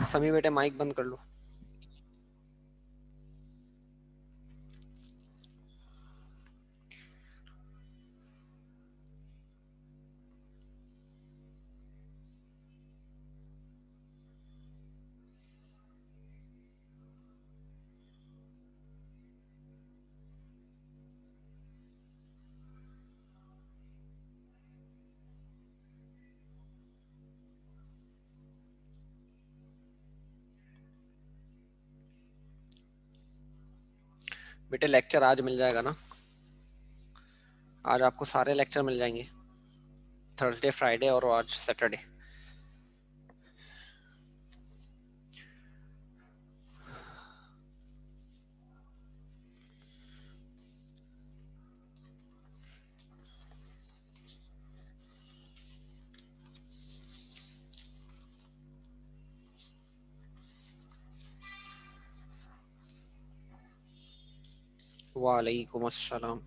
समी बेटे माइक बंद कर लो। बेटे लेक्चर आज मिल जाएगा ना? आज आपको सारे लेक्चर मिल जाएंगे, थर्सडे फ्राइडे और आज सैटरडे। वालेकुम अस्सलाम।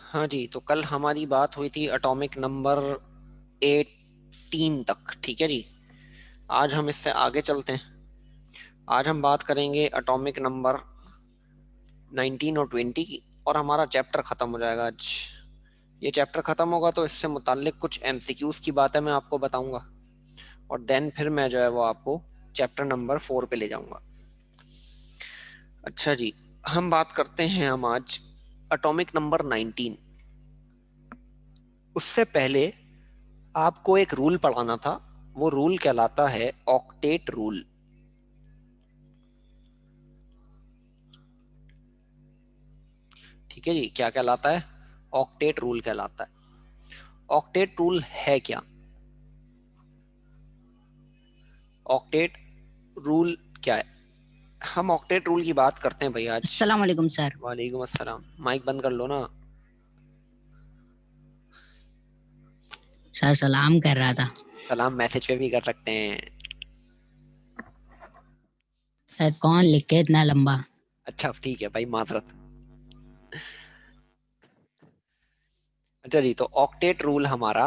हाँ जी, तो कल हमारी बात हुई थी एटॉमिक नंबर 18 तक, ठीक है जी। आज हम इससे आगे चलते हैं। आज हम बात करेंगे एटॉमिक नंबर 19 और 20 की, और हमारा चैप्टर खत्म हो जाएगा आज। ये चैप्टर खत्म होगा तो इससे मुताल्लिक कुछ एमसीक्यूज की बातें मैं आपको बताऊंगा, और देन फिर मैं जो है वो आपको चैप्टर नंबर 4 पे ले जाऊंगा। अच्छा जी, हम बात करते हैं हम आज एटॉमिक नंबर 19। उससे पहले आपको एक रूल पढ़ाना था। वो रूल कहलाता है ऑक्टेट रूल। ठीक है जी, क्या कहलाता है? ऑक्टेट रूल कहलाता है। ऑक्टेट रूल है क्या? ऑक्टेट रूल क्या है? हम ऑक्टेट रूल की बात करते हैं भाई आज। अस्सलाम वालेकुम सर। वालेकुम अस्सलाम। माइक बंद कर लो ना। सर सलाम कर रहा था। सलाम मैसेज पे भी कर सकते हैं। सर कौन लिखे इतना लंबा? अच्छा ठीक है भाई, माजरत। अच्छा जी, तो ऑक्टेट रूल हमारा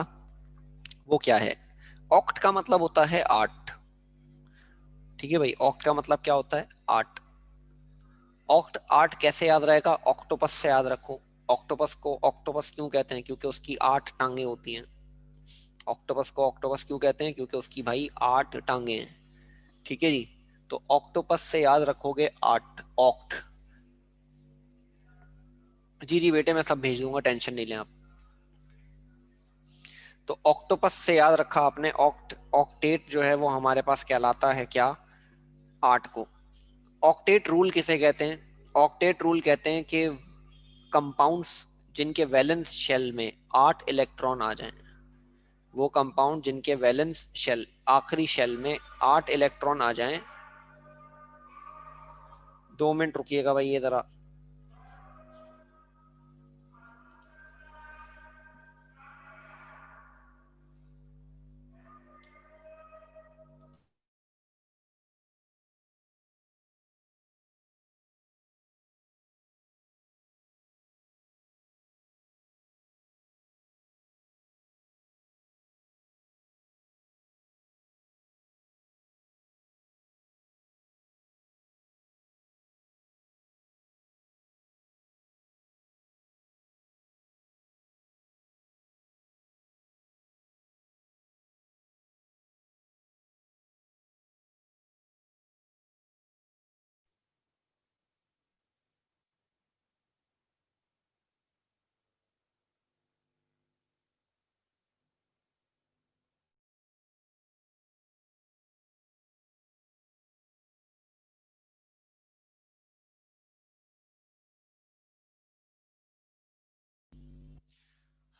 वो क्या है? ऑक्ट का मतलब होता है 8। ठीक है भाई, ऑक्ट का मतलब क्या होता है? 8। ऑक्ट 8 कैसे याद रहेगा? ऑक्टोपस से याद रखो। ऑक्टोपस को ऑक्टोपस क्यों कहते हैं? क्योंकि उसकी 8 टांगे होती हैं। ऑक्टोपस को ऑक्टोपस क्यों कहते हैं? क्योंकि उसकी भाई 8 टांगे हैं। ठीक है जी। तो ऑक्टोपस से याद रखोगे 8 ऑक्ट। जी जी बेटे, मैं सब भेज दूंगा, टेंशन नहीं लें आप। तो ऑक्टोपस से याद रखा आपने ऑक्ट। ऑक्टेट जो है वो हमारे पास कहलाता है क्या? 8 को। ऑक्टेट रूल किसे कहते हैं? ऑक्टेट रूल कहते हैं कि कंपाउंड्स जिनके वैलेंस शेल में 8 इलेक्ट्रॉन आ जाएं, वो कंपाउंड जिनके वैलेंस शेल, आखिरी शेल में 8 इलेक्ट्रॉन आ जाएं। 2 मिनट रुकिएगा भाई, ये जरा।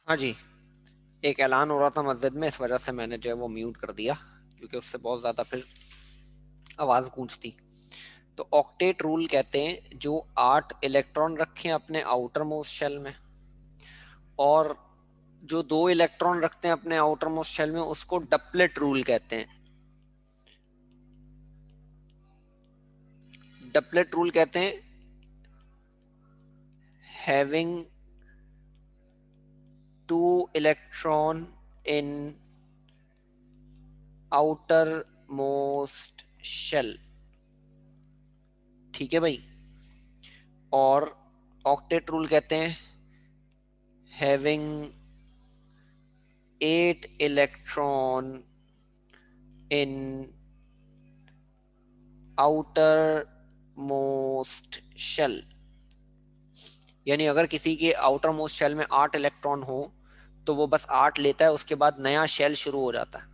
हाँ जी, एक ऐलान हो रहा था मस्जिद में, इस वजह से मैंने जो है वो म्यूट कर दिया, क्योंकि उससे बहुत ज्यादा फिर आवाज गूंजती। तो ऑक्टेट रूल कहते हैं जो 8 इलेक्ट्रॉन रखे हैं अपने आउटर मोस्ट शेल में, और जो 2 इलेक्ट्रॉन रखते हैं अपने आउटर मोस्ट शेल में उसको डपलेट रूल कहते हैं। डपलेट रूल कहते हैं having 2 electron in outer most shell. ठीक है भाई। और ऑक्टेट रूल कहते हैं having 8 electron in outer most shell. यानी अगर किसी के आउटर मोस्ट शेल में 8 इलेक्ट्रॉन हो तो वो बस 8 लेता है, उसके बाद नया शेल शुरू हो जाता है।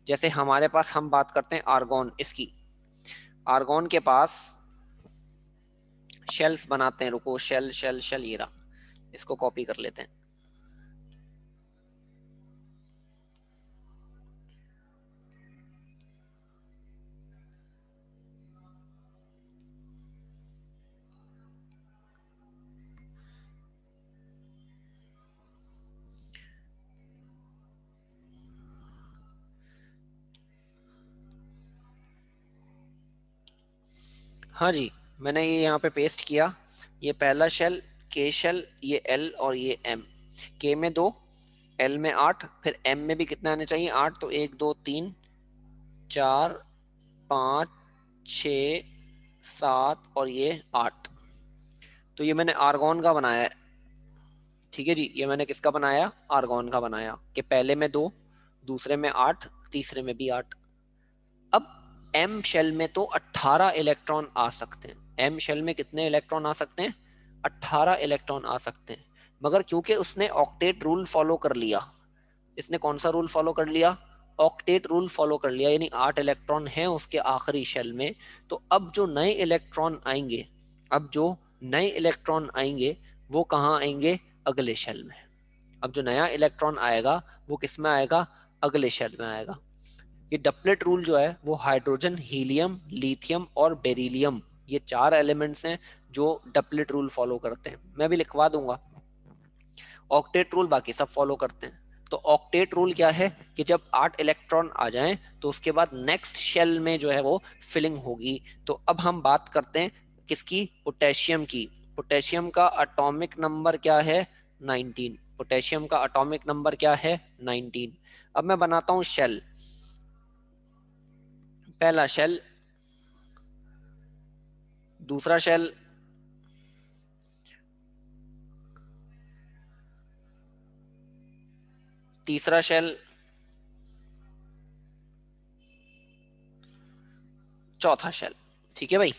जैसे हमारे पास, हम बात करते हैं आर्गॉन, इसकी आर्गॉन के पास शेल्स बनाते हैं। रुको, शेल शेल शेल, ये रहा, इसको कॉपी कर लेते हैं। हाँ जी, मैंने ये यहाँ पे पेस्ट किया। ये पहला शेल के शेल, ये एल और ये एम। के में 2, एल में 8, फिर एम में भी कितना आने चाहिए? 8। तो 1 2 3 4 5 6 7 और ये 8। तो ये मैंने आर्गॉन का बनाया है। ठीक है जी, ये मैंने किसका बनाया? आर्गॉन का बनाया, कि पहले में 2, दूसरे में 8, तीसरे में भी 8। अब एम शेल में तो 18 इलेक्ट्रॉन आ सकते हैं। एम शेल में कितने इलेक्ट्रॉन आ सकते हैं? 18 इलेक्ट्रॉन आ सकते हैं। मगर क्योंकि उसने ऑक्टेट रूल फॉलो कर लिया, इसने कौन सा रूल फॉलो कर लिया? ऑक्टेट रूल फॉलो कर लिया, यानी 8 इलेक्ट्रॉन हैं उसके आखिरी शेल में। तो अब जो नए इलेक्ट्रॉन आएंगे, अब जो नए इलेक्ट्रॉन आएंगे वो कहाँ आएंगे? अगले शेल में। अब जो नया इलेक्ट्रॉन आएगा वो किस में आएगा? अगले शेल में आएगा। ये डपलेट रूल जो है वो हाइड्रोजन, हीलियम, लिथियम और बेरिलियम, ये 4 एलिमेंट्स हैं जो डपलेट रूल फॉलो करते हैं। मैं भी लिखवा दूंगा। ऑक्टेट रूल बाकी सब फॉलो करते हैं। तो ऑक्टेट रूल क्या है कि जब 8 इलेक्ट्रॉन आ जाएं तो उसके बाद नेक्स्ट शेल में जो है वो फिलिंग होगी। तो अब हम बात करते हैं किसकी? पोटेशियम की। पोटेशियम का एटॉमिक नंबर क्या है? 19। पोटेशियम का एटॉमिक नंबर क्या है? 19। अब मैं बनाता हूं शेल। पहला शेल, दूसरा शेल, तीसरा शेल, चौथा शेल। ठीक है भाई।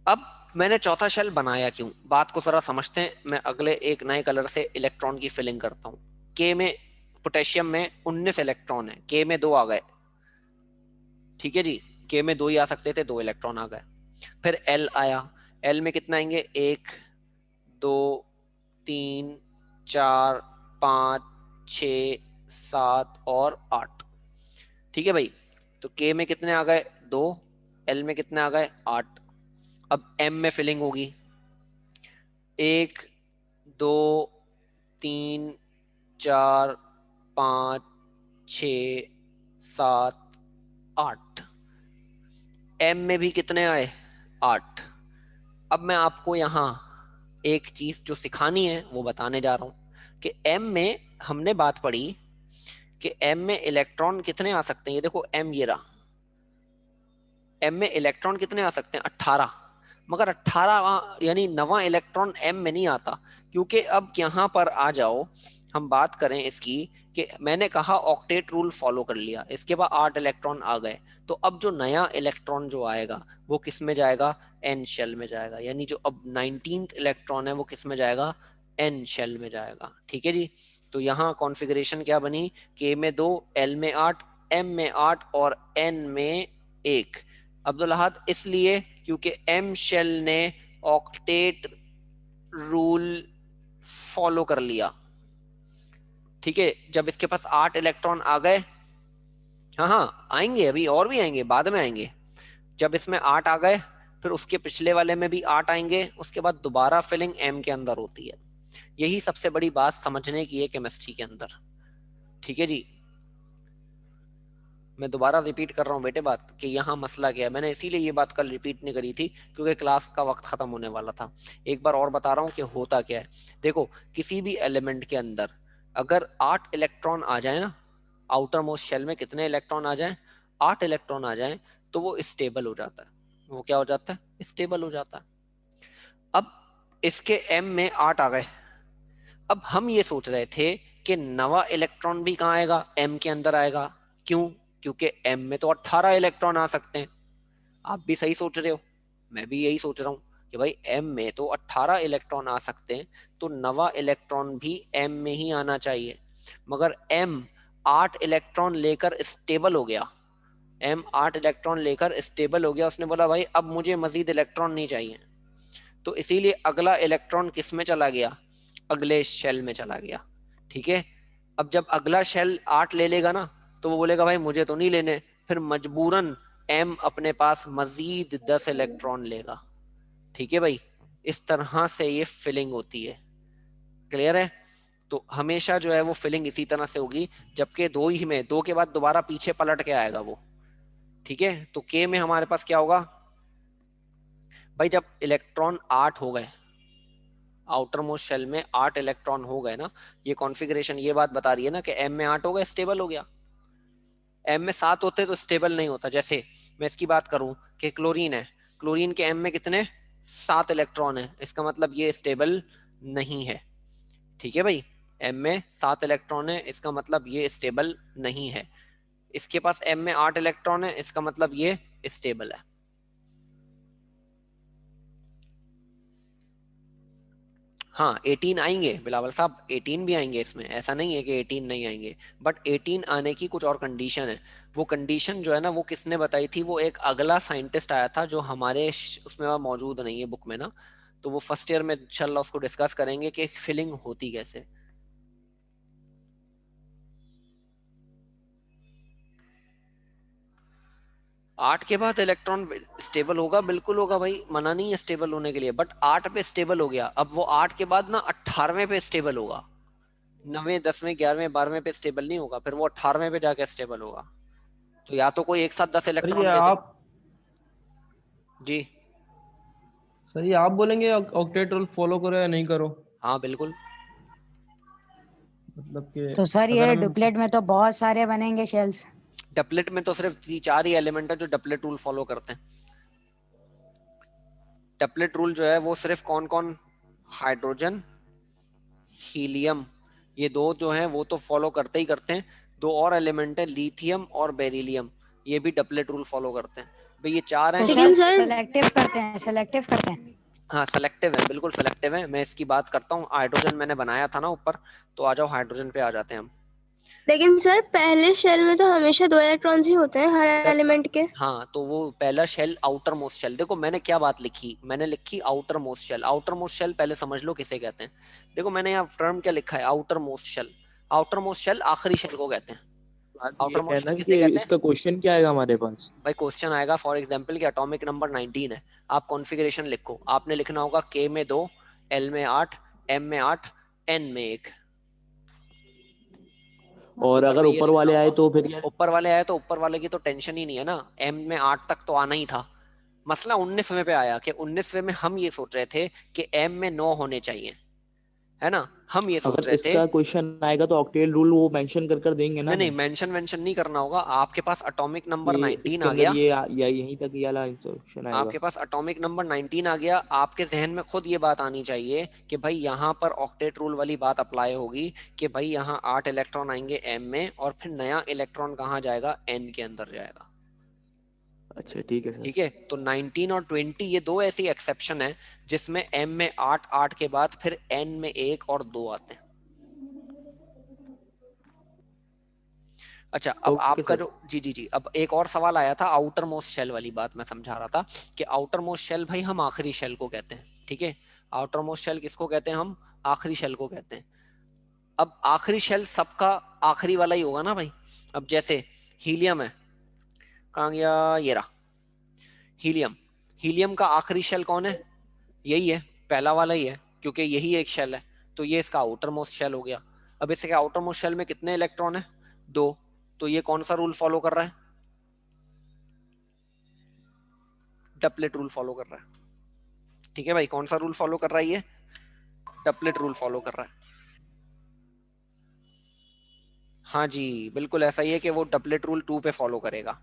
अब मैंने चौथा शेल बनाया क्यों? बात को जरा समझते हैं। मैं अगले एक नए कलर से इलेक्ट्रॉन की फिलिंग करता हूं। के में, पोटेशियम में 19 इलेक्ट्रॉन है, के में 2 आ गए। ठीक है जी, के में 2 ही आ सकते थे, 2 इलेक्ट्रॉन आ गए। फिर एल आया। एल में कितना आएंगे? 1 2 3 4 5 6 7 और 8। ठीक है भाई। तो के में कितने आ गए? 2। एल में कितने आ गए? 8। अब एम में फिलिंग होगी। 1 2 3 4 5 6 7 8। एम में भी कितने आए? 8। अब मैं आपको यहाँ एक चीज जो सिखानी है वो बताने जा रहा हूँ कि एम में हमने बात पढ़ी कि एम में इलेक्ट्रॉन कितने आ सकते हैं। ये देखो एम, ये रहा। एम में इलेक्ट्रॉन कितने आ सकते हैं? 18। मगर 18 यानी नवा इलेक्ट्रॉन एम में नहीं आता। क्योंकि अब यहाँ पर आ जाओ, हम बात करें इसकी, कि मैंने कहा ऑक्टेट रूल फॉलो कर लिया, इसके बाद 8 इलेक्ट्रॉन आ गए। तो अब जो नया इलेक्ट्रॉन जो आएगा वो किस में जाएगा? एन शेल में जाएगा। यानी जो अब 19th इलेक्ट्रॉन है वो किस में जाएगा? एन शेल में जाएगा। ठीक है जी। तो यहाँ कॉन्फ़िगरेशन क्या बनी? के में 2, एल में 8, एम में 8 और एन में 1। अब्दुल अहद, इसलिए क्योंकि एम शेल ने ऑक्टेट रूल फॉलो कर लिया। ठीक है, जब इसके पास 8 इलेक्ट्रॉन आ गए, हाँ हाँ आएंगे, अभी और भी आएंगे, बाद में आएंगे। जब इसमें 8 आ गए फिर उसके पिछले वाले में भी 8 आएंगे, उसके बाद दोबारा फिलिंग एम के अंदर होती है। यही सबसे बड़ी बात समझने की है केमिस्ट्री के अंदर। ठीक है जी, मैं दोबारा रिपीट कर रहा हूँ बेटे बात कि यहाँ मसला क्या है। मैंने इसीलिए ये बात कल रिपीट नहीं करी थी क्योंकि क्लास का वक्त खत्म होने वाला था। एक बार और बता रहा हूँ कि होता क्या है। देखो किसी भी एलिमेंट के अंदर अगर 8 इलेक्ट्रॉन आ जाए ना, आउटर मोस्ट शेल में कितने इलेक्ट्रॉन आ जाए, 8 इलेक्ट्रॉन आ जाए, तो वो स्टेबल हो जाता है। वो क्या हो जाता है, स्टेबल हो जाता है। अब इसके एम में 8 आ गए। अब हम ये सोच रहे थे कि नवा इलेक्ट्रॉन भी कहाँ आएगा, एम के अंदर आएगा। क्यों, क्योंकि एम में तो 18 इलेक्ट्रॉन आ सकते हैं। आप भी सही सोच रहे हो, मैं भी यही सोच रहा हूँ कि भाई एम में तो 18 इलेक्ट्रॉन आ सकते हैं, तो नवा इलेक्ट्रॉन भी एम में ही आना चाहिए। मगर एम 8 इलेक्ट्रॉन लेकर स्टेबल हो गया। एम 8 इलेक्ट्रॉन लेकर स्टेबल हो गया, उसने बोला भाई अब मुझे मजीद इलेक्ट्रॉन नहीं चाहिए। तो इसीलिए अगला इलेक्ट्रॉन किस में चला गया, अगले शेल में चला गया। ठीक है, अब जब अगला शेल 8 ले लेगा ना, तो वो बोलेगा भाई मुझे तो नहीं लेने, फिर मजबूरन एम अपने पास मजीद 10 इलेक्ट्रॉन लेगा। ठीक है भाई, इस तरह से ये फिलिंग होती है। क्लियर है? तो हमेशा जो है वो फिलिंग इसी तरह से होगी, जबकि दो ही में, दो के बाद दोबारा पीछे पलट के आएगा वो। ठीक है, तो के में हमारे पास क्या होगा भाई, जब इलेक्ट्रॉन 8 हो गए, आउटर मोस्ट शेल में 8 इलेक्ट्रॉन हो गए ना, ये कॉन्फ़िगरेशन ये बात बता रही है ना कि एम में 8 हो गए, स्टेबल हो गया। एम में 7 होते तो स्टेबल नहीं होता। जैसे मैं इसकी बात करूं कि क्लोरीन है, क्लोरीन के एम में कितने, 7 इलेक्ट्रॉन है, इसका मतलब ये स्टेबल नहीं है। ठीक है भाई, एम में 7 इलेक्ट्रॉन है, इसका मतलब ये स्टेबल नहीं है। इसके पास एम में 8 इलेक्ट्रॉन है, इसका मतलब ये स्टेबल है। हाँ 18 आएंगे बिलावल साहब, 18 भी आएंगे इसमें, ऐसा नहीं है कि 18 नहीं आएंगे। बट 18 आने की कुछ और कंडीशन है। वो कंडीशन जो है ना, वो किसने बताई थी, वो एक अगला साइंटिस्ट आया था जो हमारे उसमें मौजूद नहीं है बुक में ना। तो वो फर्स्ट ईयर में इंशाल्लाह उसको डिस्कस करेंगे कि फिलिंग होती कैसे। 8 के बाद इलेक्ट्रॉन स्टेबल होगा, बिल्कुल होगा भाई, मना नहीं है स्टेबल होने के लिए, बट 8 पे स्टेबल हो गया, अब वो 8 के बाद ना 18वें पे स्टेबल होगा। 9वें 10वें 11वें 12वें पे स्टेबल नहीं होगा, फिर वो 18वें पे जाके स्टेबल होगा। तो या तो कोई एक साथ 10 सर ये इलेक्ट्रॉन दे दे। आप जी सर ये आप बोलेंगे ऑक्टेट रूल फॉलो करो या नहीं करो, हाँ बिल्कुल। मतलब कि तो सर अगर ये हम डुप्लेट में तो बहुत सारे बनेंगे शेल्स। डपलेट में तो सिर्फ 4 ही एलिमेंट है जो डपलेट रूल फॉलो करते हैं। डपलेट रूल जो है वो सिर्फ कौन कौन, हाइड्रोजन, हीलियम, ये दो जो हैं वो तो फॉलो करते ही करते हैं। दो और एलिमेंट है लिथियम और बेरिलियम, ये भी डपलेट रूल फॉलो करते हैं। भाई ये 4 हैं तो जो सर लेकिन सर सेलेक्टिव करते हैं, सेलेक्टिव करते हैं। हाँ सेलेक्टिव है, बिल्कुल सेलेक्टिव है। मैं इसकी बात करता हूँ, हाइड्रोजन मैंने बनाया था ना ऊपर, तो आ जाओ हाइड्रोजन पे आ जाते हैं हम। लेकिन सर पहले शेल में तो हमेशा 2 इलेक्ट्रॉन्स ही होते हैं हर तब एलिमेंट के। हाँ, तो वो पहला शेल आउटर मोस्ट शेल, देखो मैंने क्या बात लिखी, मैंने लिखी outer most shell. Outer most shell पहले समझ लो किसे कहते हैं। देखो मैंने यहाँ टर्म क्या लिखा है, outer most shell. Outer most shell आखिरी शेल को कहते हैं। बात ये आउटर है मोस्ट शेल ना किसे कि कहते हैं इसका क्वेश्चन क्या आएगा हमारे पास। भाई, क्वेश्चन आएगा फॉर एग्जांपल कि एटॉमिक नंबर 19 है, आप कॉन्फ़िगरेशन लिखो, आपने लिखना होगा के में 2, एल में 8, एम में 8, एन में 1। और ऊपर अगर में ये ऊपर लिखना वाले आए होगा, तो फिर क्या। ऊपर वाले आए तो ऊपर वाले की तो टेंशन ही नहीं है ना, एम में 8 तक तो आना ही था। मसला 19वें पे आया कि 19वें में हम ये सोच रहे थे कि एम में 9 होने चाहिए, है ना, हम ये सोच अगर रहे थे। इसका क्वेश्चन आएगा तो ऑक्टेल रूल वो मेंशन कर देंगे ना नहीं नहीं, हमें मेंशन नहीं करना होगा, आपके पास एटॉमिक कि नंबर 19 इसके आ अंदर गया। ये या यहीं तक ये वाला इंस्ट्रक्शन आएगा। आपके पास एटॉमिक नंबर 19 आ गया, आपके जहन में खुद ये बात आनी चाहिए कि भाई यहाँ पर ऑक्टेट रूल वाली बात अप्लाई होगी कि भाई यहाँ 8 इलेक्ट्रॉन आएंगे एम में, और फिर नया इलेक्ट्रॉन कहाँ जाएगा, एन के अंदर जाएगा। अच्छा ठीक है सर। ठीक है, तो 19 और 20 ये दो ऐसी एक्सेप्शन है जिसमें एम में 8 8 के बाद फिर एन में 1 और 2 आते हैं। अच्छा, अब ओके आपका सर। जो जी, अब एक और सवाल आया था, आउटर मोस्ट शेल वाली बात मैं समझा रहा था कि आउटर मोस्ट शेल भाई हम आखिरी शेल को कहते हैं। ठीक है, आउटर मोस्ट शेल किसको कहते हैं, हम आखिरी शेल को कहते हैं। अब आखिरी शेल सबका आखिरी वाला ही होगा ना भाई। अब जैसे हीलियम है, कहाँ गया, ये रहा, हीलियम। हीलियम का आखिरी शेल कौन है? यही है, पहला वाला ही है, क्योंकि यही एक शेल है, तो ये इसका आउटर मोस्ट शेल हो गया। अब इसके आउटर मोस्ट शेल में कितने इलेक्ट्रॉन है? 2। तो ये कौन सा रूल फॉलो कर रहा है? डपलेट रूल फॉलो कर रहा है। ठीक है भाई, कौन सा रूल फॉलो कर रहा है ये? डपलेट रूल फॉलो कर रहा है। हाँ जी, बिल्कुल ऐसा ही है कि वो डपलेट रूल 2 पे फॉलो करेगा।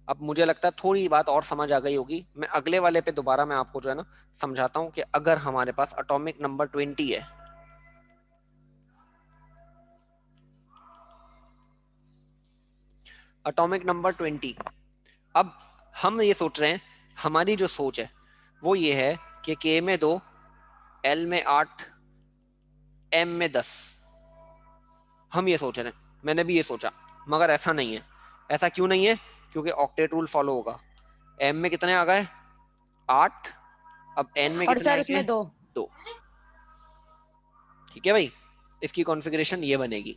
अब मुझे लगता है थोड़ी बात और समझ आ गई होगी। मैं अगले वाले पे दोबारा मैं आपको जो है ना समझाता हूँ कि अगर हमारे पास एटॉमिक नंबर 20 है, एटॉमिक नंबर 20, अब हम ये सोच रहे हैं, हमारी जो सोच है वो ये है कि K में 2, L में 8, M में 10, हम ये सोच रहे हैं, मैंने भी ये सोचा, मगर ऐसा नहीं है। ऐसा क्यों नहीं है? क्योंकि ऑक्टेट रूल फॉलो होगा। M में कितने आ गए? 8। अब N में और कितने सर आएंगे? उसमें 2। 2। ठीक है भाई, इसकी कॉन्फ़िगरेशन ये बनेगी।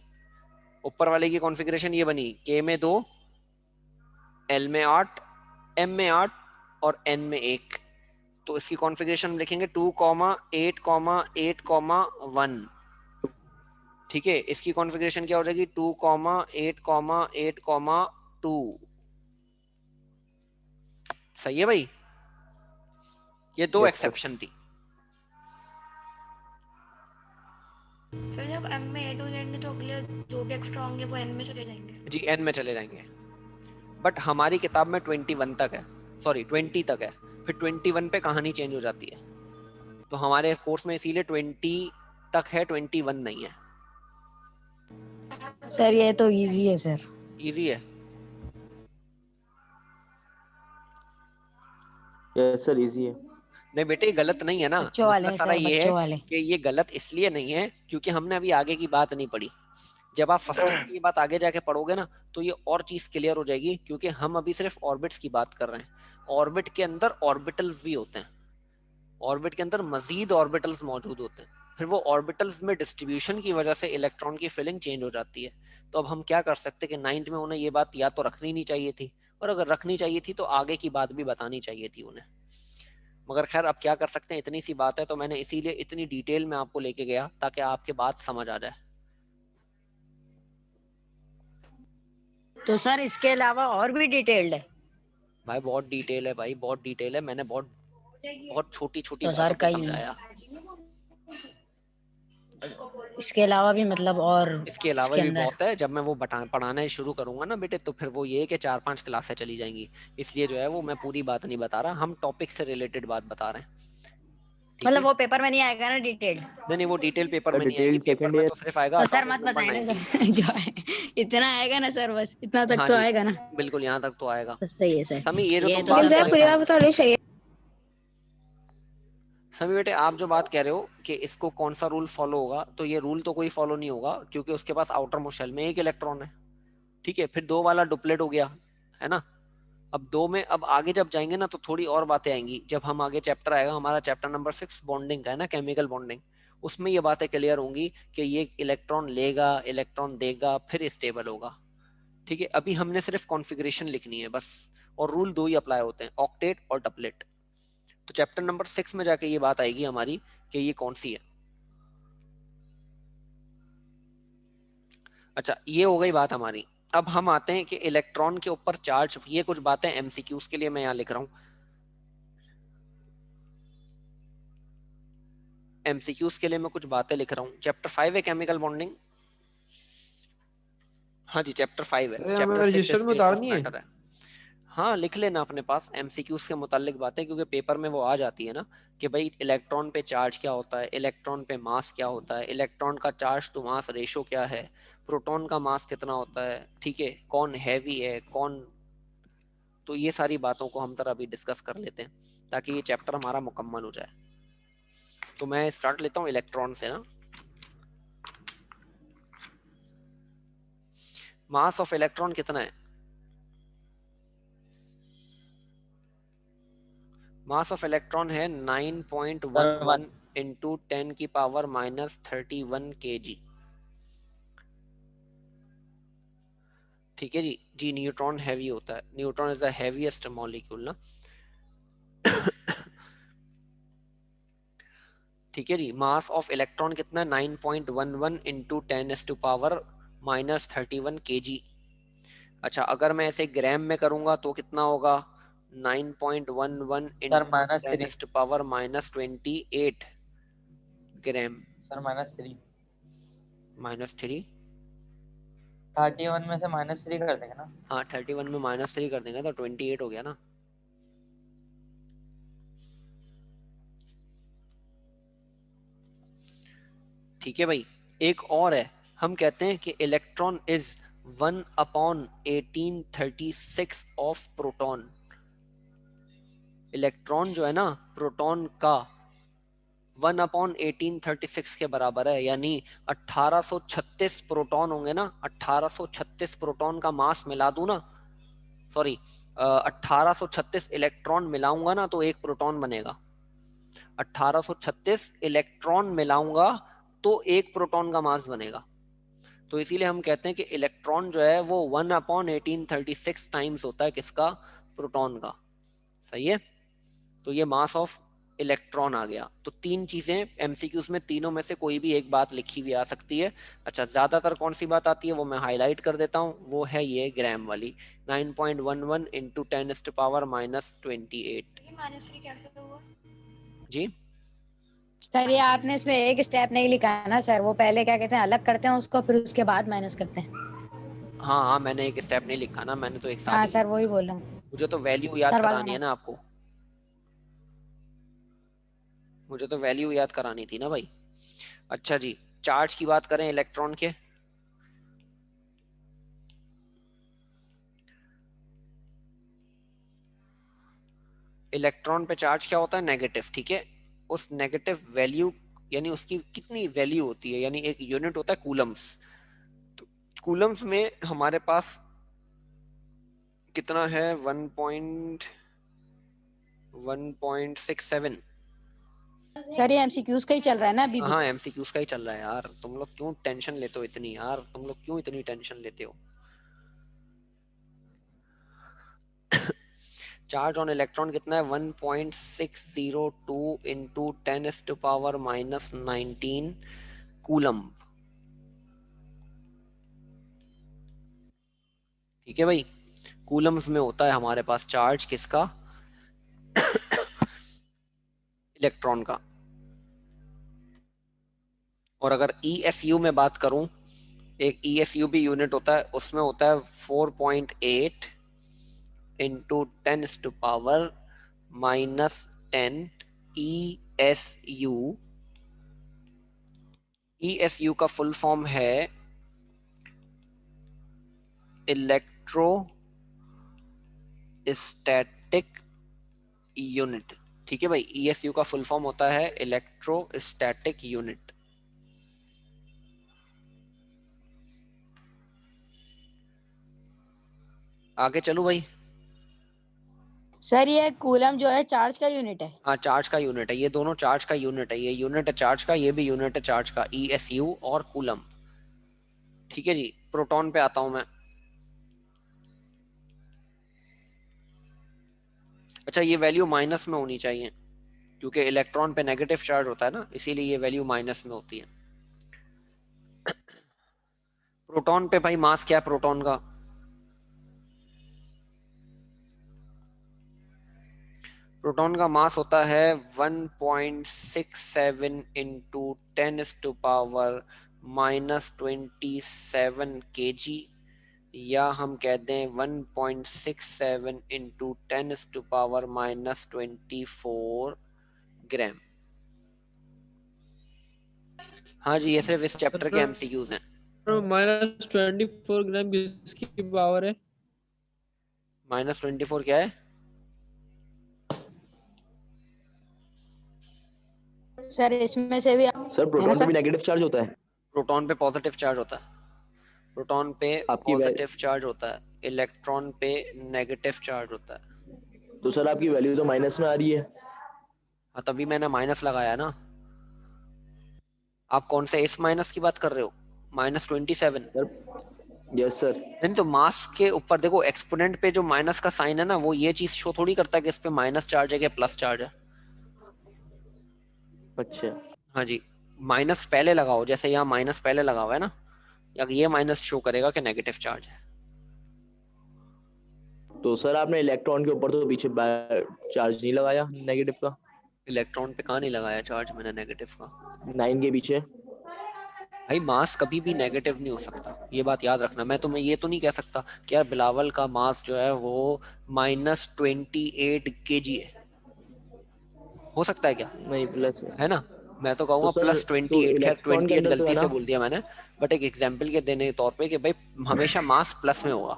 ऊपर वाले की कॉन्फ़िगरेशन ये बनी, K में 2, L में 8, M में 8 और N में 1। तो इसकी कॉन्फ़िगरेशन लिखेंगे 2,8,8,1। ठीक है, इसकी कॉन्फ़िगरेशन क्या हो जाएगी? 2,8,8,2। सही है भाई, ये 2 यस सर। एक्सेप्शन थी। सर जब M में 8 हो जाएंगे तो अगले जो भी एक्स्ट्रा होंगे वो N में चले जाएंगे। जी, N में चले जाएंगे। बट हमारी किताब में 21 तक है, सॉरी 20 तक है, फिर 21 पे कहानी चेंज हो जाती है। तो हमारे कोर्स में इसीलिए 20 तक है, 21 नहीं है। सर ये तो इजी है सर। इजी है। यस सर, इजी है। नहीं बेटे, ये गलत नहीं है ना। बच्चों वाले मसला हैं सारा सर, ये है बच्चों वाले। कि ये गलत इसलिए नहीं है क्योंकि हमने अभी आगे की बात नहीं पढ़ी। जब आप फर्स्ट ईयर की बात आगे जाके पढ़ोगे ना तो ये और चीज क्लियर हो जाएगी, क्योंकि हम अभी सिर्फ ऑर्बिट्स की बात कर रहे हैं। ऑर्बिट के अंदर ऑर्बिटल्स भी होते हैं, ऑर्बिट के अंदर मजीद ऑर्बिटल्स मौजूद होते हैं। फिर वो ऑर्बिटल्स में डिस्ट्रीब्यूशन की वजह से इलेक्ट्रॉन की फिलिंग चेंज हो जाती है। तो अब हम क्या कर सकते कि 9th में उन्हें ये बात या तो रखनी नहीं चाहिए थी, और अगर रखनी चाहिए थी तो आगे की बात भी बतानी चाहिए थी उन्हें। मगर खैर, अब क्या कर सकते हैं, इतनी सी बात है तो मैंने इसीलिए इतनी डिटेल में आपको लेके गया ताकि आपके बात समझ आ जाए। तो सर इसके अलावा और भी डिटेल्ड है? भाई बहुत डिटेल है, भाई बहुत डिटेल है। मैंने बहुत बहुत छोटी छोटी तो सर बातों को कई समझाया। इसके अलावा भी मतलब और इसके अलावा इसके भी अंदर? बहुत है। जब मैं वो पढ़ाना शुरू करूंगा ना बेटे, तो फिर वो ये है कि 4-5 क्लासें चली जाएंगी। इसलिए जो है वो मैं पूरी बात नहीं बता रहा, हम टॉपिक से रिलेटेड बात बता रहे हैं। ठीक है, मतलब वो पेपर में नहीं आएगा ना डिटेल? नहीं वो डिटेल पेपर सर में नहीं आएगी। डिटेल पेपर सेकंड में ईयर। तो सिर्फ आएगा तो सर एटॉमिक मत नंबर बताए ना 19। सर जो है इतना आएगा ना सर, बस इतना तक हाँ तो जी, आएगा ना। बिल्कुल यहाँ तक तो आएगा। बस सही है सर, समी, ये जो ये तुम तो बात सर कह सर रहे फर्स्ट हो, पूरी टाइम। बात बतानी चाहिए। समी बेटे आप जो बात कह रहे हो कि इसको कौन सा रूल फॉलो होगा, तो ये रूल तो कोई फॉलो नहीं होगा, क्योंकि उसके पास आउटर मोस्ट शेल में एक इलेक्ट्रॉन है। ठीक है, फिर 2 वाला डुप्लेट हो गया, है ना। अब 2 में अब आगे जब जाएंगे ना तो थोड़ी और बातें आएंगी। जब हम आगे चैप्टर आएगा हमारा, चैप्टर नंबर 6 बॉन्डिंग का है ना, केमिकल बॉन्डिंग, उसमें ये बातें क्लियर होंगी कि ये इलेक्ट्रॉन लेगा, इलेक्ट्रॉन देगा, फिर स्टेबल होगा। ठीक है, अभी हमने सिर्फ कॉन्फ़िगरेशन लिखनी है बस, और रूल 2 ही अप्लाई होते हैं, ऑक्टेट और डपलेट। तो चैप्टर नंबर 6 में जाके ये बात आएगी हमारी कि ये कौन सी है। अच्छा, ये हो गई बात हमारी। अब हम आते हैं कि इलेक्ट्रॉन के ऊपर चार्ज, ये कुछ बातें एमसीक्यूज के लिए मैं यहाँ लिख रहा हूँ। एमसीक्यूज के लिए मैं कुछ बातें लिख रहा हूँ। चैप्टर 5 है केमिकल बॉन्डिंग। हाँ जी, चैप्टर 5 है। अरे हमें चैप्टर 6 रजिस्टर में स्टेट्स ऑफ उतारनी है। मैटर है। हाँ, लिख लेना अपने पास एमसीक्यूज के मुतालिक बातें, क्योंकि पेपर में वो आ जाती है ना कि भाई इलेक्ट्रॉन पे चार्ज क्या होता है, इलेक्ट्रॉन पे मास क्या होता है, इलेक्ट्रॉन का चार्ज टू मास रेशो क्या है, प्रोटॉन का मास कितना होता है, ठीक है, कौन हैवी है कौन। तो ये सारी बातों को हम जरा अभी डिस्कस कर लेते हैं ताकि ये चैप्टर हमारा मुकम्मल हो जाए। तो मैं स्टार्ट लेता हूँ इलेक्ट्रॉन से ना। मास ऑफ इलेक्ट्रॉन कितना है? मास ऑफ इलेक्ट्रॉन है 9.11 इंटू 10 की पावर -31 kg। ठीक है जी। न्यूट्रॉन हैवी होता है, neutron is the heaviest molecule ना। ठीक है जी। मास ऑफ इलेक्ट्रॉन कितना है 9.11 इंटू 10⁻⁻31 kg। अच्छा अगर मैं ऐसे ग्राम में करूंगा तो कितना होगा 9.11 सर इंटू -3 10⁻28 ग्राम। सर -3 -3 31 में से -3 कर देंगे ना। हाँ 31 में -3 कर देंगे तो 28 हो गया ना। ठीक है भाई। एक और है, हम कहते हैं कि electron is 1/1836 of proton. Electron जो है ना प्रोटॉन का 1/1836 के बराबर है, यानी 1836 प्रोटॉन होंगे ना, 1836 प्रोटॉन का मास मिला दूं ना, सॉरी 1836 इलेक्ट्रॉन मिलाऊंगा ना तो एक प्रोटॉन बनेगा। 1836 इलेक्ट्रॉन मिलाऊंगा तो एक प्रोटॉन का मास बनेगा। तो इसीलिए हम कहते हैं कि इलेक्ट्रॉन जो है वो 1/1836 टाइम्स होता है किसका, प्रोटॉन का। सही है। तो ये मास ऑफ इलेक्ट्रॉन आ गया। तो तीन चीजें एमसीक्यूज में, तीनों में से कोई भी एक बात लिखी हुई आ सकती है। अच्छा ज्यादातर कौन सी बात आती है वो मैं हाईलाइट कर देता हूँ, वो है ये ग्राम वाली 9.11 इंटू 10⁻⁻28। ये -3 कैसे हुआ? जी सर ये आपने इसमें एक स्टेप नहीं लिखा है ना सर, वो पहले क्या कहते हैं अलग करते हैं उसको, फिर उसके बाद माइनस करते हैं। हाँ हाँ, मैंने एक स्टेप नहीं लिखा ना, मैंने तो एक साथ हाँ ही सर लिखा। वही बोल रहा हूँ मुझे तो वैल्यू याद सर करानी है वाला। ना आपको, मुझे तो वैल्यू याद करानी थी ना भाई। अच्छा जी, चार्ज की बात करें इलेक्ट्रॉन के, इलेक्ट्रॉन पे चार्ज क्या होता है, नेगेटिव। ठीक है, उस नेगेटिव वैल्यू यानी उसकी कितनी वैल्यू होती है, यानी एक यूनिट होता है कूलम्स। तो कूलम्स में हमारे पास कितना है 1.1.67। सर ये एमसीक्यूज का ही चल रहा है ना अभी भी। हाँ एमसीक्यूज का ही चल रहा है यार, तुम लोग क्यों टेंशन लेते हो इतनी, यार तुम लोग क्यों इतनी टेंशन लेते हो। चार्ज ऑन इलेक्ट्रॉन कितना है 1.602 इंटू 10⁻⁻19 कूलम। ठीक है भाई, कूलम्स में होता है हमारे पास चार्ज किसका, इलेक्ट्रॉन का। और अगर ESU में बात करूं, एक ESU भी यूनिट होता है, उसमें होता है 4.8 इंटू 10⁻⁻10 ESU। ESU का फुल फॉर्म है इलेक्ट्रोस्टैटिक यूनिट। ठीक है भाई, ESU का फुल फॉर्म होता है इलेक्ट्रोस्टैटिक यूनिट। आगे चलूं भाई। सर ये कूलम जो है चार्ज का यूनिट है। हाँ चार्ज का यूनिट है, ये दोनों चार्ज का यूनिट है, ये यूनिट है चार्ज का, ये भी यूनिट है चार्ज का, ESU और कूलम। ठीक है जी, प्रोटॉन पे आता हूं मैं। अच्छा ये वैल्यू माइनस में होनी चाहिए, क्योंकि इलेक्ट्रॉन पे नेगेटिव चार्ज होता है ना, इसीलिए ये वैल्यू माइनस में होती है। प्रोटॉन पे भाई मास क्या है प्रोटॉन का, प्रोटॉन का मास होता है 1.67 इंटू 10⁻⁻27 kg, या हम कह दें 1.67 इंटू 10⁻⁻24 ग्राम। हाँ जी, ये सिर्फ इस चैप्टर के MCQs हैं। -24 ग्राम किसकी पावर है? -24 क्या है? सर इसमें से भी सर है ना प्रोटॉन पे सर। भी नेगेटिव चार्ज होता है? प्रोटॉन पे पॉजिटिव चार्ज होता है, प्रोटॉन पे आपकी पॉजिटिव चार्ज होता है, इलेक्ट्रॉन पे नेगेटिव चार्ज होता है। तो सर आपकी वैल्यू तो माइनस में आ रही है। हाँ तभी मैंने माइनस लगाया ना। आप कौन से इस माइनस की बात कर रहे हो, -27? Sir yes sir. नहीं तो मास के ऊपर देखो, एक्सपोनेंट पे जो माइनस का साइन है ना, वो ये चीज शो थोड़ी करता है कि इस पे माइनस चार्ज है कि प्लस चार्ज है। अच्छा हाँ जी, माइनस पहले लगाओ, जैसे यहाँ माइनस पहले लगा हुआ है ना, या ये माइनस शो करेगा कि नेगेटिव चार्ज है। तो सर आपने इलेक्ट्रॉन के ऊपर तो पीछे चार्ज नहीं लगाया नेगेटिव का, इलेक्ट्रॉन पे कहाँ नहीं लगाया चार्ज मैंने नेगेटिव का? 9 के पीछे। भाई मास कभी भी नेगेटिव नहीं हो सकता, ये बात याद रखना। मैं तुम्हें ये तो नहीं कह सकता कि यार बिलावल का मास जो है वो -28 kg है, हो सकता है क्या? नहीं प्लस है ना, मैं तो कहूंगा तो सर तो +28। खैर इलेक्ट्रॉन के 28 अंदर तो है गलती से ना। बोल दिया मैंने, बट एक एग्जाम्पल के देने के तौर पे कि भाई हमेशा मास प्लस में होगा।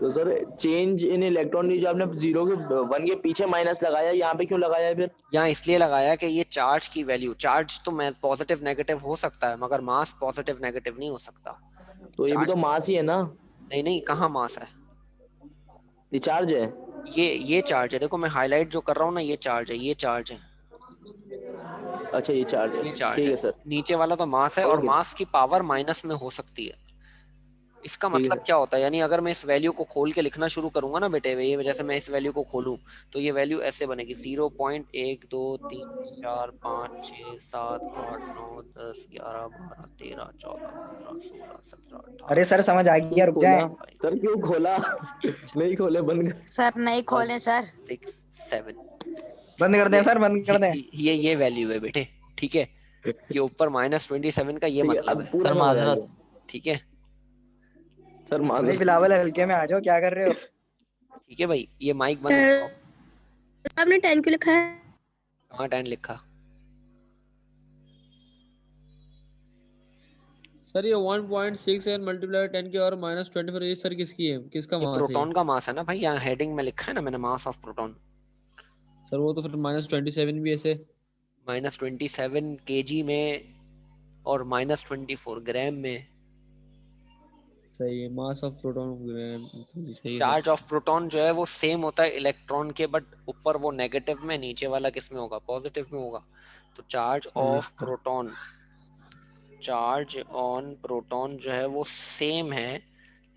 तो सर चेंज इन इलेक्ट्रॉन जो आपने 0 के 1 के पीछे माइनस लगाया, यहाँ पे क्यों लगाया है फिर? यहाँ इसलिए लगाया कि ये चार्ज की वैल्यू, चार्ज तो मैं पॉजिटिव नेगेटिव हो सकता है मगर मास पॉजिटिव नेगेटिव नहीं हो सकता। तो ये भी चार्ज तो मास ही है ना, नहीं नहीं, कहाँ मास है? ये चार्ज है। ये चार्ज है, देखो मैं हाईलाइट जो कर रहा हूँ ना, ये चार्ज है, ये चार्ज है, अच्छा ये चार्ज है, ये चार्ज ठीक है। है सर। नीचे वाला तो मास है, और ओके मास की पावर माइनस में हो सकती है। इसका ठीक है मतलब सर। क्या होता है, यानी अगर मैं इस वैल्यू को खोल के लिखना शुरू करूंगा ना बेटे, ये जैसे मैं इस वैल्यू को खोलूं तो ये वैल्यू ऐसे बनेगी 0.1 2 3 4 5 6 7 8 9 10 11 12 13 14 15 16 17 18 अरे सर समझ आ गया, रुक जाए। खोला सर, क्यों खोला? नहीं खोले, बंद कर। सर नहीं खोले सर, 6 7। बंद कर दें सर, बंद कर दें। ये वैल्यू है बेटे, ठीक है, ये ऊपर -27 का ये ठीक है, मतलब अब है, पूरा सर समझ आ गया। माजरत। ठीक है। सर भाई माजर बिलावल हल्के में आ जाओ, क्या कर रहे हो? ठीक है भाई, ये माइक बंद करो। आपने 10 क्यों लिखा है? कहाँ 10 लिखा? सर ये 1.67 मल्टीप्लाई 10 की और -24, ये सर किसकी है, किसका ये मास है ये? प्रोटॉन का मास है ना भाई, यहाँ हेडिंग में लिखा है ना मैंने, मास ऑफ प्रोटॉन। सर वो तो फिर -27 भी ऐसे। -27 kg में और -24 ग्राम में। सही है, मास ऑफ प्रोटॉन ग्राम, सही है चार्ज सर। ऑफ प्रोटॉन जो है वो सेम होता है इलेक्ट्रॉन के, बट ऊपर वो नेगेटिव में, नीचे वाला किस में होगा? पॉजिटिव में होगा। तो चार्ज सही है of proton, charge on proton जो है वो सेम है,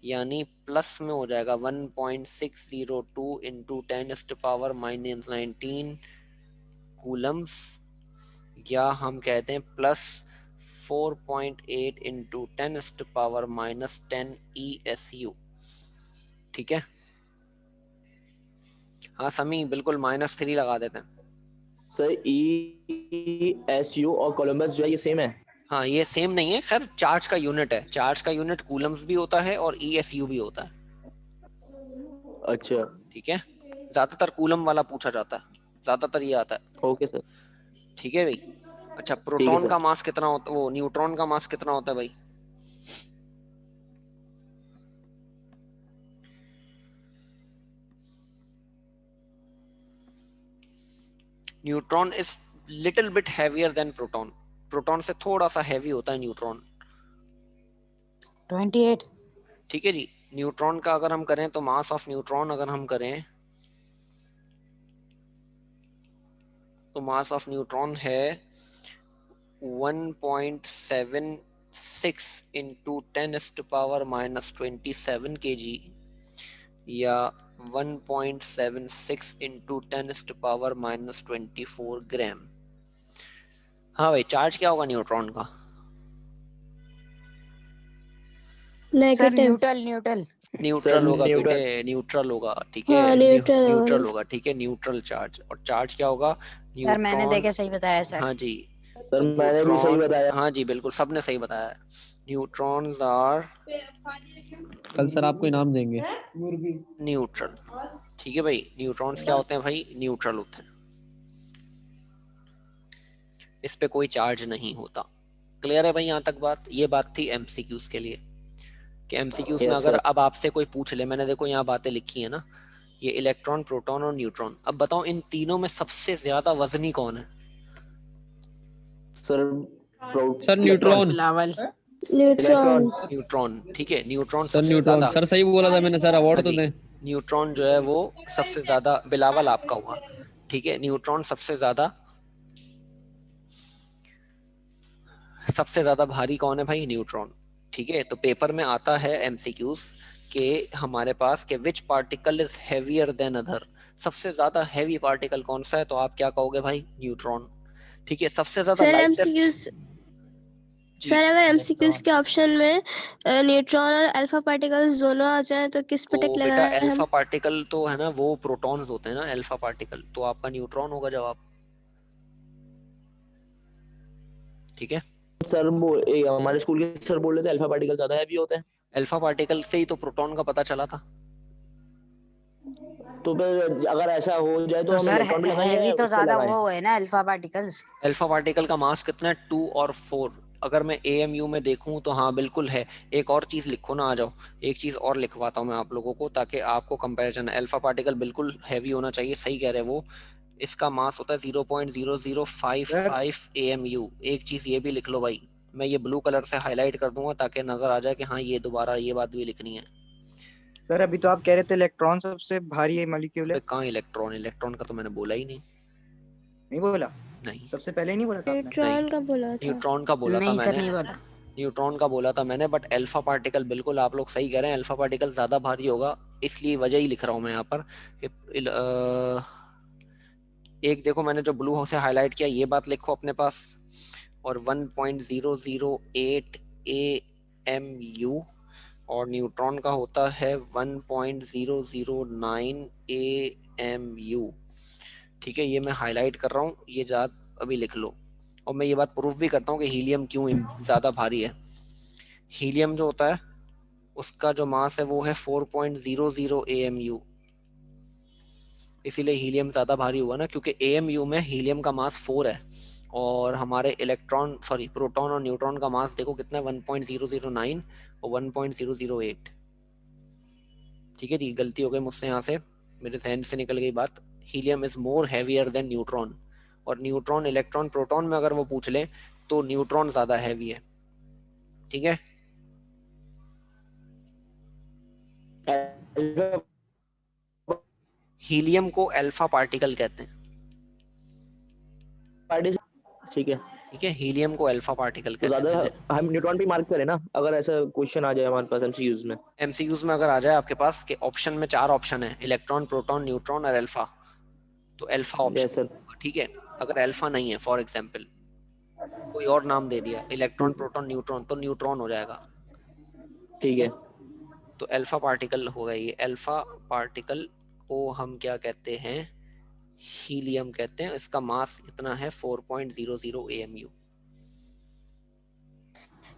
यानी प्लस में हो जाएगा 1.602 इंटू 10⁻⁻19 कूलम्स, या हम कहते हैं +4.8 इंटू 10⁻⁻10 ESU। ठीक है, हाँ समी बिल्कुल -3 लगा देते हैं। सर ESU और कोलंबस जो है ये सेम है। हाँ ये सेम नहीं है, खैर चार्ज का यूनिट है, चार्ज का यूनिट कूलम्स भी होता है और ESU भी होता है। अच्छा ठीक है, ज्यादातर कूलम वाला पूछा जाता है, ज्यादातर ये आता है। Okay sir. ठीक है भाई। अच्छा, ठीक है प्रोटॉन सर। का मास कितना होता है, वो न्यूट्रॉन का मास कितना होता है भाई? Neutron is little bit heavier than proton, proton से थोड़ा सा हैवी होता है न्यूट्रॉन। 28। ठीक है जी। न्यूट्रॉन का अगर हम करें तो मास ऑफ न्यूट्रॉन अगर हम करें तो मास ऑफ न्यूट्रॉन है 1.76 इंटू 10⁻⁻27 kg, या 1.76 इंटू 10⁻⁻24 ग्राम। हाँ भाई, चार्ज क्या होगा न्यूट्रॉन का? Sir negative. Neutral neutral. Neutral होगा न्यूट्रल। बेटे, न्यूट्रल होगा, ठीक है, हाँ न्यूट्रल न्यूट्रल होगा, ठीक है, न्यूट्रल चार्ज। और चार्ज क्या होगा? सर मैंने न्यूट्रॉन। देखे सही बताया सर। हाँ जी, सर मैंने भी सही न्यूट्रॉन, बताया। हाँ जी बिल्कुल, सबने सही बताया है। न्यूट्रॉन्स आर कल सर आपको इनाम देंगे। न्यूट्रल। ठीक है भाई, न्यूट्रॉन्स क्या होते हैं भाई? न्यूट्रल होते हैं, इस पे कोई चार्ज नहीं होता। क्लियर है भाई यहाँ तक बात? ये बात थी एमसीक्यूज के लिए, कि एमसीक्यूज में Yes, अगर sir. अब आपसे कोई पूछ ले, मैंने देखो यहाँ बातें लिखी है ना, ये इलेक्ट्रॉन, प्रोटॉन और न्यूट्रॉन, अब बताओ इन तीनों में सबसे ज्यादा वजनी कौन है? Sir sir neutron. Bilawal. Neutron. Neutron. ठीक है, न्यूट्रॉन सर सबसे न्यूट्रॉन, ज्यादा। सर सही बोला था मैंने, सर हाँ अवार्ड तो जी, दें। न्यूट्रॉन जो है वो सबसे ज्यादा, बिलावल आपका हुआ, ठीक है, न्यूट्रॉन सबसे ज्यादा भारी कौन है भाई? न्यूट्रॉन। ठीक है, तो पेपर में आता है एमसीक्यूज के हमारे पास कि which particle is heavier than other, सबसे ज्यादा हैवी पार्टिकल कौन सा है? तो आप क्या कहोगे भाई? न्यूट्रॉन। ठीक है, सबसे ज्यादा सर लाइटेस्ट। एमसीक्यूज, सर अगर एमसीक्यूज के ऑप्शन में न्यूट्रॉन और अल्फा पार्टिकल्स दोनों आ जाएं तो किस पे टिक तो बेटा लगाएं अल्फा हम? पार्टिकल तो है ना, वो प्रोटॉन्स होते हैं ना अल्फा पार्टिकल, तो आपका न्यूट्रॉन होगा जवाब। ठीक है, सर हमारे स्कूल के सर बोल रहे थे अल्फा पार्टिकल ज्यादा हैवी होते हैं। अल्फा पार्टिकल से ही तो प्रोटॉन का पता चला था। तो फिर अगर ऐसा हो जाए तो तो हम सर इलेक्ट्रॉन भी लगाएं हैवी या तो उस पे ज्यादा लगाएं? वो है ना अल्फा पार्टिकल्स। अल्फा पार्टिकल का मास कितना है, 2 और 4। अगर मैं एएमयू में देखूं तो हाँ बिल्कुल है। एक और चीज लिखो ना, आ जाओ, एक चीज और लिखवाता हूँ मैं आप लोगों को ताकि आपको कंपैरिजन। अल्फा पार्टिकल बिल्कुल हैवी होना चाहिए, सही कह रहे हैं वो। इसका मास होता है 0.0055 एएमयू। एक चीज ये भी लिख लो भाई, मैं ये ब्लू कलर से हाईलाइट कर दूंगा ताकि नजर आ जाए कि हाँ ये दोबारा ये बात भी लिखनी है। सर अभी तो आप कह रहे थे इलेक्ट्रॉन सबसे भारी मॉलिक्यूल है। अबे कहाँ इलेक्ट्रॉन, इलेक्ट्रॉन का तो मैंने बोला ही नहीं। नहीं बोला? नहीं, सबसे पहले ही नहीं बोला था आपने? न्यूट्रॉन का बोला था। न्यूट्रॉन का बोला था नहीं सर मैंने, नहीं बोला। न्यूट्रॉन का बोला था मैंने, बट अल्फा पार्टिकल बिल्कुल आप लोग सही कह रहे हैं, अल्फा पार्टिकल ज्यादा भारी होगा। इसलिए वजह ही लिख रहा हूँ मैं यहाँ पर कि एक देखो मैंने जो ब्लू से हाईलाइट किया ये बात लिखो अपने पास, और 1.008 AMU, और न्यूट्रॉन का होता है 1.009 AMU। ठीक है, ये मैं हाईलाइट कर रहा हूँ, ये बात अभी लिख लो। और मैं ये बात प्रूफ भी करता हूँ कि हीलियम क्यों ज्यादा भारी है। हीलियम जो होता है उसका जो मास है वो है 4.00 AMU। इसीलिए हीलियम ज्यादा भारी हुआ ना, क्योंकि AMU में हीलियम का मास 4 है और हमारे इलेक्ट्रॉन सॉरी प्रोटॉन और न्यूट्रॉन का मास देखो कितना है, 1.009 और 1.008। ठीक है जी, गलती हो गई मुझसे, यहाँ से मेरे जहन से निकल गई बात। Helium is more heavier than neutron, और न्यूट्रॉन इलेक्ट्रॉन प्रोटॉन में अगर वो पूछ ले तो न्यूट्रॉन ज्यादा हैवी है। ठीक है, हीलियम को अल्फा पार्टिकल कहते हैं। ठीक है, ठीक है, हीलियम को अल्फा पार्टिकल तो कहते ज्यादा हैं। हम न्यूट्रॉन पे मार्क करें ना, अगर ऐसा क्वेश्चन आ जाए हमारे पास एमसीक्यूज में। एमसीक्यूज में अगर आ जाए आपके पास के ऑप्शन में 4 ऑप्शन है, इलेक्ट्रॉन प्रोटॉन न्यूट्रॉन और अल्फा, तो अल्फा ऑप्शन यस सर। होगा। ठीक है, अगर अल्फा नहीं है, फॉर एग्जांपल कोई और नाम दे दिया, इलेक्ट्रॉन प्रोटॉन न्यूट्रॉन, तो न्यूट्रॉन हो जाएगा। ठीक है, तो अल्फा पार्टिकल होगा ये। अल्फा पार्टिकल को हम क्या कहते हैं, हीलियम कहते हैं। इसका मास इतना है 4.00 AMU।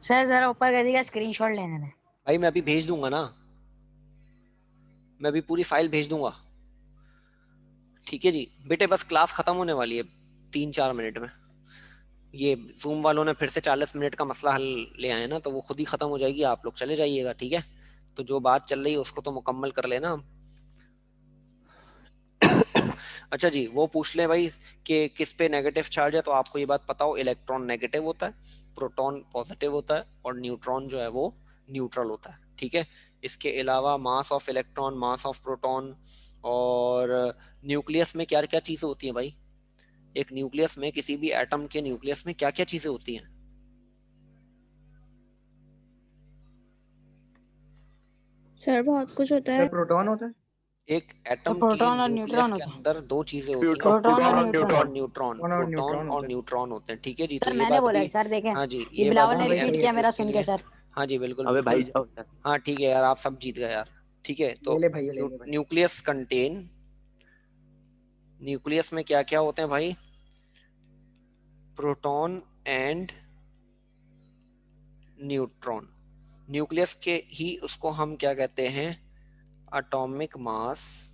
सर जरा ऊपर कर दिया, स्क्रीनशॉट लेने में। भाई मैं अभी भेज दूंगा ना, मैं अभी पूरी फाइल भेज दूंगा। ठीक है जी बेटे, बस क्लास खत्म होने वाली है 3-4 मिनट में। ये जूम वालों ने फिर से 40 मिनट का मसला हल ले आए ना, तो वो खुद ही खत्म हो जाएगी, आप लोग चले जाइएगा। ठीक है, तो जो बात चल रही है उसको तो मुकम्मल कर लेना। अच्छा जी, वो पूछ ले भाई कि किस पे नेगेटिव चार्ज है, तो आपको ये बात पता हो, इलेक्ट्रॉन नेगेटिव होता है, प्रोटॉन पॉजिटिव होता है, और न्यूट्रॉन जो है वो न्यूट्रल होता है। ठीक है, इसके अलावा mass of electron, mass of proton, और न्यूक्लियस में क्या क्या चीजें होती हैं भाई, एक न्यूक्लियस में, किसी भी एटम के न्यूक्लियस में क्या क्या चीजें होती हैं? सर बहुत कुछ होता है। सर प्रोटॉन होता है। एक एटम के प्रोटॉन और न्यूक्लियस न्यूट्रॉन के होता है। अंदर 2 चीजें होती हैं, प्रोटॉन और प्रोटॉन न्यूट्रॉन। और न्यूट्रॉन, प्रोटॉन और प्रोटॉन न्यूट्रॉन और होते हैं। न्यूट्रॉन होते हैं। ठीक है जी, तो सर ये मैंने बात बोला भी, है सर, देखें हाँ जी ये ये बिलावल बात ने भी रिपीट है किया मेरा इसके सुन लिए। के सर। हाँ जी बिल्कुल अबे भाई बिल्कुल। जाओ। हाँ ठीक है यार, आप सब जीत गए यार। ठीक है, तो ले ले भाई, ले ले भाई। न्यूक्लियस कंटेन, न्यूक्लियस में क्या क्या होते हैं भाई, प्रोटॉन एंड न्यूट्रॉन। न्यूक्लियस के ही उसको हम क्या कहते हैं, एटॉमिक मास,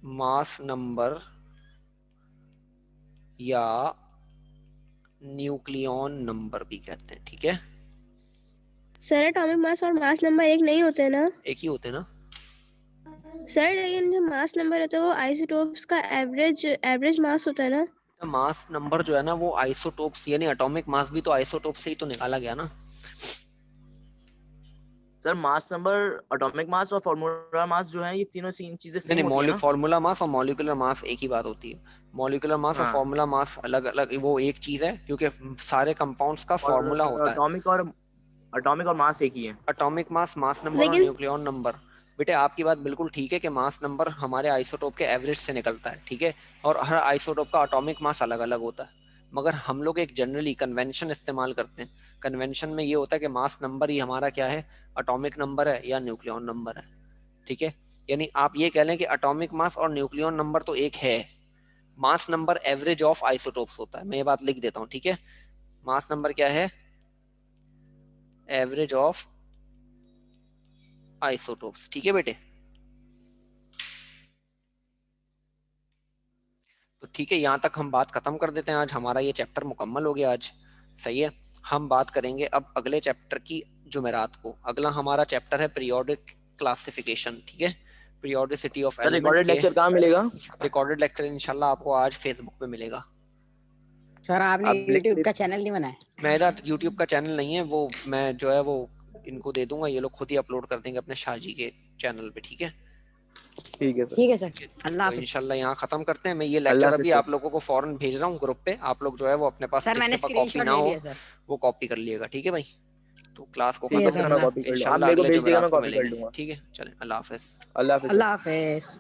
मास नंबर, या न्यूक्लियॉन नंबर भी कहते हैं। ठीक है, सर एटॉमिक मास और मास नंबर एक नहीं होते ना? एक ही होते हैं ना। सर लेकिन जो मास नंबर है तो वो आइसोटोप्स का एवरेज मास होता है ना? मास नंबर जो है ना वो आइसोटोप्स, यानी एटॉमिक मास भी तो आइसोटोप से ही तो निकाला गया ना। Sir mass number, atomic mass और फॉर्मूला मास जो है, ये तीनों चीजें नहीं सेम होती है नहीं, ना? फॉर्मूला मास और मॉलिक्यूलर मास एक ही बात होती है। मॉलिक्यूलर मास और हाँ। फॉर्मूला मास अलग अलग, वो एक चीज है, क्योंकि सारे कंपाउंड्स का और फॉर्मूला होता है। एटॉमिक और मास एक ही है। एटॉमिक मास, मास नंबर और लेकिन न्यूक्लियॉन नंबर बेटे आपकी बात बिल्कुल ठीक है कि मास नंबर हमारे आइसोटोप के एवरेज से निकलता है, ठीक है, और हर आइसोटोप का एटॉमिक मास अलग अलग होता है, मगर हम लोग एक जनरली कन्वेंशन इस्तेमाल करते हैं। कन्वेंशन में ये होता है कि मास नंबर ही हमारा क्या है, एटॉमिक नंबर है या न्यूक्लियॉन नंबर है, ठीक है। यानी आप ये कह लें कि एटॉमिक मास और न्यूक्लियॉन नंबर तो एक है, mass number average of isotopes होता है। मैं ये बात लिख देता हूँ, ठीक है। मास नंबर क्या है, एवरेज ऑफ आइसोटोप्स, ठीक है बेटे। तो ठीक है, यहां तक हम बात खत्म कर देते हैं, आज हमारा ये चैप्टर मुकम्मल हो गया आज, सही है। हम बात करेंगे अब अगले चैप्टर की जुमेरात को। अगला हमारा चैप्टर है पीरियोडिक क्लासिफिकेशन, ठीक है, periodicity of sir element recorded के। लेक्चर कहाँ मिलेगा? रिकॉर्डेड लेक्चर इंशाल्लाह आपको आज फेसबुक पे मिलेगा। सर आपने आप लिख यूट्यूब दे- का चैनल नहीं बनाया? मेरा यूट्यूब का चैनल नहीं है, वो मैं जो है वो इनको दे दूंगा, ये लोग खुद ही अपलोड कर देंगे अपने शाहजी के चैनल पे, ठीक है। ठीक है सर। ठीक है सर, अल्लाह तो हाफिज। इंशाल्लाह यहाँ खत्म करते हैं। मैं ये अल्लाह लेक्चर हाफिज अभी सर। आप लोगों को फौरन भेज रहा हूँ ग्रुप पे, आप लोग जो है वो अपने पास सर मैंने जिसके पास कॉपी स्क्रीनशॉट ना ले हो लिया सर। वो कॉपी कर लिएगा, ठीक है भाई। तो क्लास को ठीक है खत्म सर, मैं करते अल्लाह कॉपी हैं, कर लूंगा, आप इंशाल्लाह मेरे को अगले भेज देगा, मैं जुमेरात को कॉपी कर मिलेंगे, लूंगा। ठीक है। चलें, अल्लाह हाफिज। अल्लाह हाफिज सर। अल्लाह हाफिज।